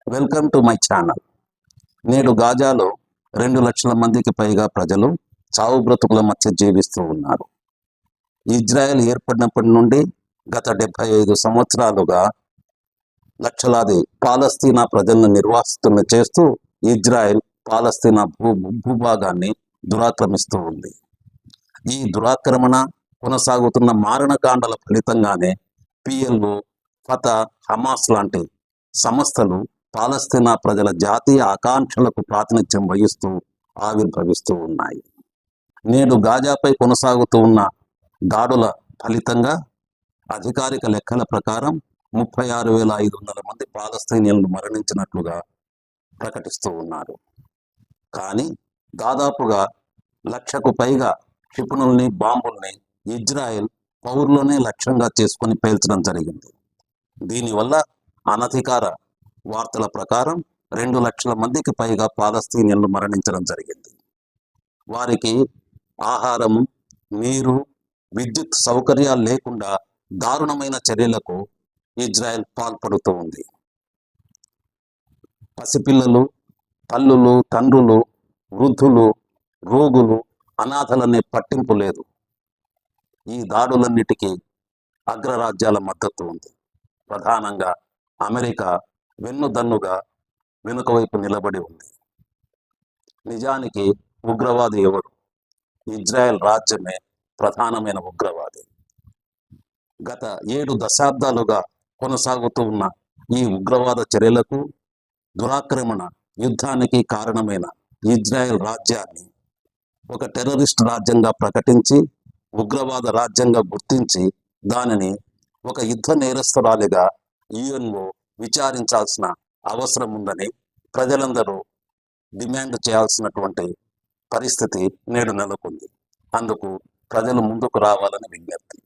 Welcome to my channel. నేడు గాజాలో 2 లక్షల మందికి పైగా ప్రజలు చావు బ్రతుకుల మధ్య జీవిస్తూ ఉన్నారు. ఇజ్రాయెల్ ఏర్పడినప్పటి నుండి గత 75 సంవత్సరాలుగా లక్షలాది పాలస్తీనా ప్రజలను నిర్వాసితులను చేస్తూ ఇజ్రాయెల్ పాలస్తీనా భూభాగాన్ని దురాక్రమిస్తూ ఉంది. ఈ దురాక్రమణ కొనసాగుతున్న మారణకాండల ఫలితంగానే పిఎల్ఓ, ఫతా, హమాస్ లాంటి సంస్థలు పాలస్తీనా ప్రజల జాతీయ ఆకాంక్షలకు ప్రాతినిధ్యం వహిస్తూ ఆవిర్భవిస్తూ ఉన్నాయి. నేడు గాజాపై కొనసాగుతూ ఉన్న దాడుల ఫలితంగా అధికారిక లెక్కల ప్రకారం 36,500 మంది పాలస్తీనియన్లు మరణించినట్లుగా ప్రకటిస్తూ ఉన్నారు. కానీ దాదాపుగా 1,00,000కు పైగా క్షిపణుల్ని, బాంబుల్ని ఇజ్రాయెల్ పౌరులనే లక్ష్యంగా చేసుకుని పేల్చడం జరిగింది. దీనివల్ల అనధికార వార్తల ప్రకారం 2 లక్షల మందికి పైగా పాలస్తీనియన్లు మరణించడం జరిగింది. వారికి ఆహారము, నీరు, విద్యుత్ సౌకర్యాలు లేకుండా దారుణమైన చర్యలకు ఇజ్రాయెల్ పాల్పడుతూ ఉంది. పసిపిల్లలు, తల్లులు, తండ్రులు, వృద్ధులు, రోగులు, అనాథలనే పట్టింపు లేదు. ఈ దాడులన్నిటికీ అగ్రరాజ్యాల మద్దతు ఉంది. ప్రధానంగా అమెరికా వెన్నుదన్నుగా వెనుక వైపు నిలబడి ఉంది. నిజానికి ఉగ్రవాది ఎవరు? ఇజ్రాయెల్ రాజ్యమే ప్రధానమైన ఉగ్రవాది. గత 7 దశాబ్దాలుగా కొనసాగుతూ ఉన్న ఈ ఉగ్రవాద చర్యలకు, దురాక్రమణ యుద్ధానికి కారణమైన ఇజ్రాయెల్ రాజ్యాన్ని ఒక టెర్రరిస్ట్ రాజ్యంగా ప్రకటించి, ఉగ్రవాద రాజ్యంగా గుర్తించి, దానిని ఒక యుద్ధ నేరస్తురాలిగా యుఎన్ఓ విచారించాల్సిన అవసరం ఉందని ప్రజలందరూ డిమాండ్ చేయాల్సినటువంటి పరిస్థితి నేడు నెలకొంది. అందుకు ప్రజలు ముందుకు రావాలని విజ్ఞప్తి.